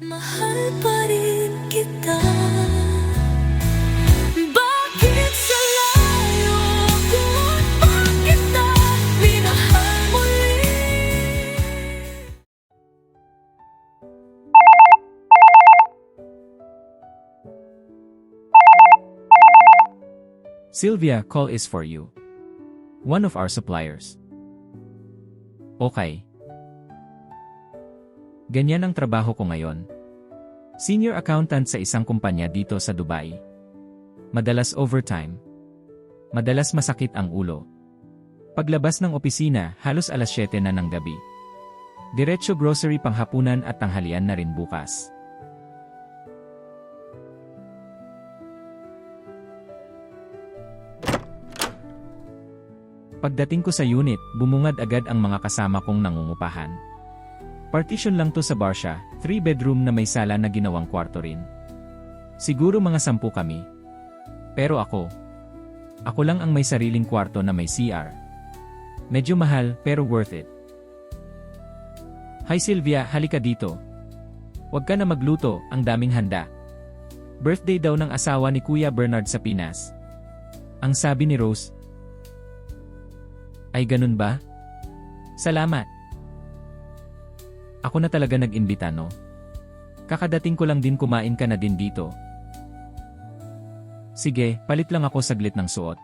Mahal pa rin kita. Bakit sa layo ako at bakit kita minahal muli? Sylvia, call is for you. One of our suppliers. Okay. Ganyan ang trabaho ko ngayon. Senior accountant sa isang kumpanya dito sa Dubai. Madalas overtime. Madalas masakit ang ulo. Paglabas ng opisina, halos alas 7 na ng gabi. Diretso grocery panghapunan at tanghalian na rin bukas. Pagdating ko sa unit, bumungad agad ang mga kasama kong nangungupahan. Partition lang to sa Barsha, 3-bedroom na may sala na ginawang kwarto rin. Siguro mga 10 kami. Pero ako lang ang may sariling kwarto na may CR. Medyo mahal pero worth it. Hi Sylvia, halika dito. Huwag ka na magluto, ang daming handa. Birthday daw ng asawa ni Kuya Bernard sa Pinas. Ang sabi ni Rose. Ay ganun ba? Salamat. Ako na talaga nag-imbita, no? Kakadating ko lang din, kumain ka na din dito. Sige, palit lang ako saglit ng suot.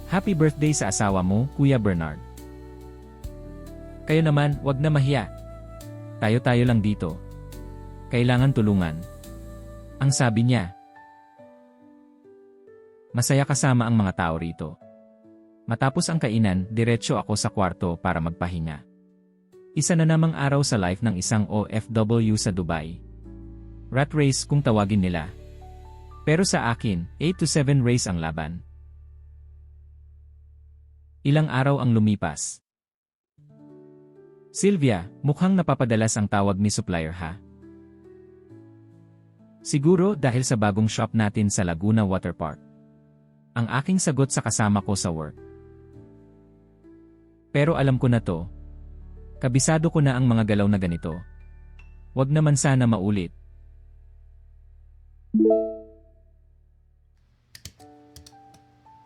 Happy birthday sa asawa mo, Kuya Bernard. Kayo naman, wag na mahiya. Tayo-tayo lang dito. Kailangan tulungan. Ang sabi niya. Masaya kasama ang mga tao rito. Matapos ang kainan, diretso ako sa kwarto para magpahinga. Isa na namang araw sa life ng isang OFW sa Dubai. Rat race kung tawagin nila. Pero sa akin, 8 to 7 race ang laban. Ilang araw ang lumipas. Sylvia, mukhang napapadalas ang tawag ni supplier ha? Siguro dahil sa bagong shop natin sa Laguna Water Park. Ang aking sagot sa kasama ko sa work. Pero alam ko na to. Kabisado ko na ang mga galaw na ganito. Wag naman sana maulit.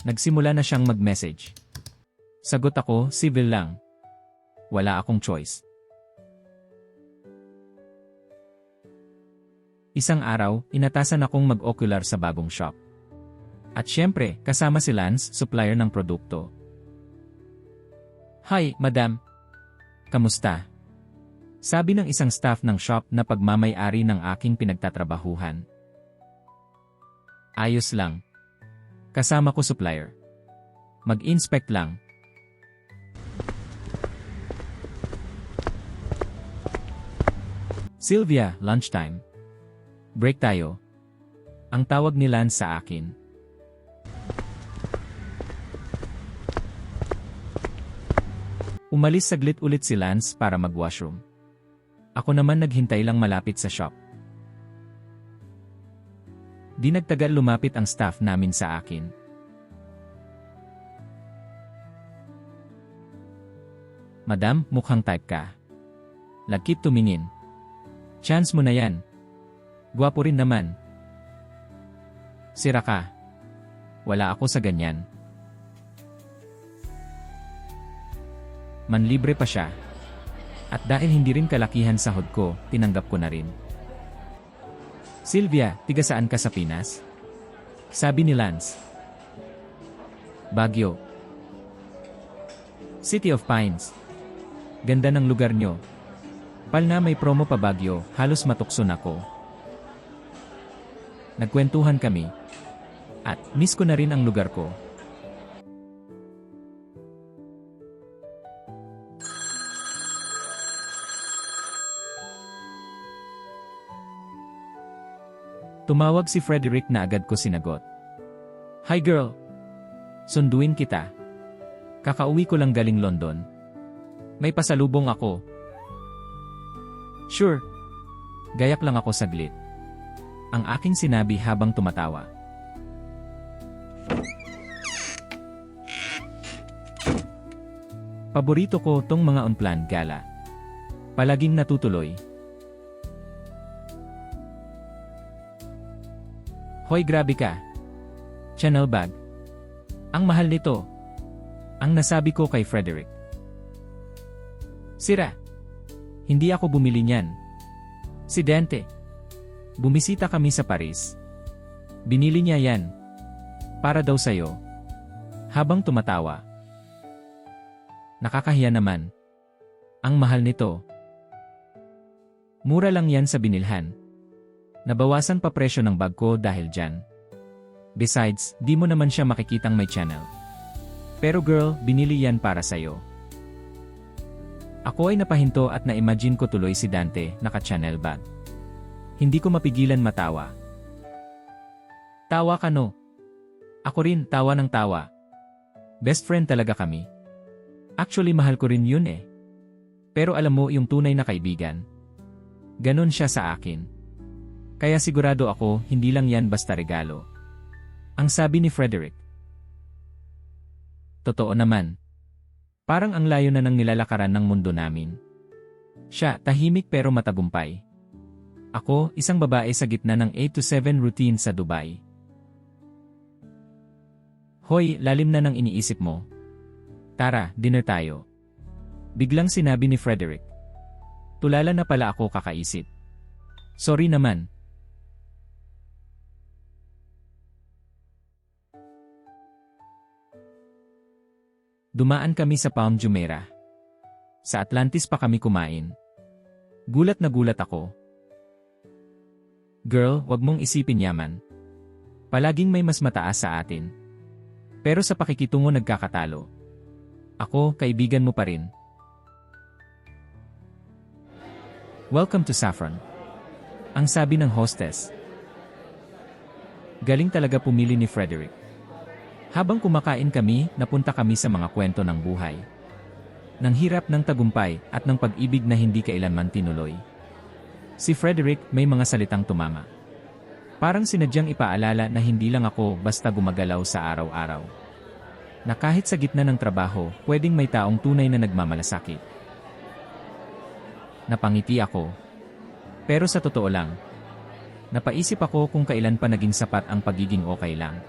Nagsimula na siyang mag-message. Sagot ako, civil lang. Wala akong choice. Isang araw, inatasan akong mag-ocular sa bagong shop. At syempre, kasama si Lance, supplier ng produkto. Hi, madam. Kamusta? Sabi ng isang staff ng shop na pagmamay-ari ng aking pinagtatrabahuhan. Ayos lang. Kasama ko supplier. Mag-inspect lang. Sylvia, lunchtime. Break tayo. Ang tawag ni Lance sa akin. Umalis saglit ulit si Lance para mag-washroom. Ako naman naghintay lang malapit sa shop. Di nagtagal lumapit ang staff namin sa akin. Madam, mukhang type ka. Lagkit tumingin. Chance mo na yan. Gwapo rin naman. Sira ka. Wala ako sa ganyan. Manlibre pa siya. At dahil hindi rin kalakihan sahod ko, tinanggap ko na rin. Sylvia, tiga saan ka sa Pinas? Sabi ni Lance. Baguio. City of Pines. Ganda ng lugar nyo. Pal na may promo pa Baguio, halos matukson ako. Nagkwentuhan kami. At miss ko na rin ang lugar ko. Tumawag si Frederick na agad ko sinagot. Hi girl. Sunduin kita. Kakauwi ko lang galing London. May pasalubong ako. Sure. Gayak lang ako saglit. ang aking sinabi habang tumatawa. Paborito ko tong mga unplanned gala. Palaging natutuloy. Hoy, grabe ka. Chanel bag. Ang mahal nito. Ang nasabi ko kay Frederick. Sira. Hindi ako bumili niyan. Si Dante. Bumisita kami sa Paris. Binili niya yan. Para daw sa'yo. Habang tumatawa. Nakakahiya naman. Ang mahal nito. Mura lang yan sa binilhan. Nabawasan pa presyo ng bag ko dahil dyan. Besides, di mo naman siya makikitang may Chanel. Pero girl, binili yan para sa'yo. Ako ay napahinto at na-imagine ko tuloy si Dante naka-Chanel bag. Hindi ko mapigilan matawa. Tawa ka no? Ako rin, tawa ng tawa. Best friend talaga kami. Actually, mahal ko rin yun eh. Pero alam mo yung tunay na kaibigan. Ganon siya sa akin. Kaya sigurado ako, hindi lang yan basta regalo. Ang sabi ni Frederick. Totoo naman. Parang ang layo na ng nilalakaran ng mundo namin. Siya, tahimik pero matagumpay. Ako, isang babae sa gitna ng 8 to 7 routine sa Dubai. Hoy, lalim na ng iniisip mo. Tara, dinner tayo. Biglang sinabi ni Frederick. Tulala na pala ako kakaisip. Sorry naman. Dumaan kami sa Palm Jumeirah. Sa Atlantis pa kami kumain. Gulat na gulat ako. Girl, wag mong isipin yaman. Palaging may mas mataas sa atin. Pero sa pakikitungo nagkakatalo. Ako, kaibigan mo pa rin. Welcome to Saffron. Ang sabi ng hostess. Galing talaga pumili ni Frederick. Habang kumakain kami, napunta kami sa mga kwento ng buhay. Ng hirap ng tagumpay at ng pag-ibig na hindi kailanman tinuloy. Si Frederick may mga salitang tumama. Parang sinadyang ipaalala na hindi lang ako basta gumagalaw sa araw-araw. Na kahit sa gitna ng trabaho, pwedeng may taong tunay na nagmamalasakit. Napangiti ako. Pero sa totoo lang, napaisip ako kung kailan pa naging sapat ang pagiging okay lang.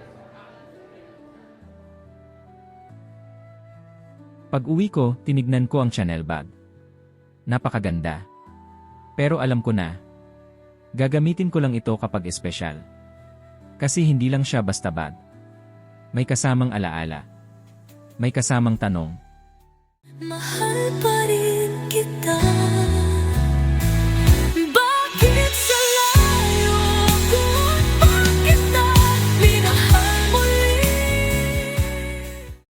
Pag-uwi ko, tinignan ko ang Chanel bag. Napakaganda. Pero alam ko na, gagamitin ko lang ito kapag espesyal. Kasi hindi lang siya basta bag. May kasamang alaala. May kasamang tanong. Mahal pa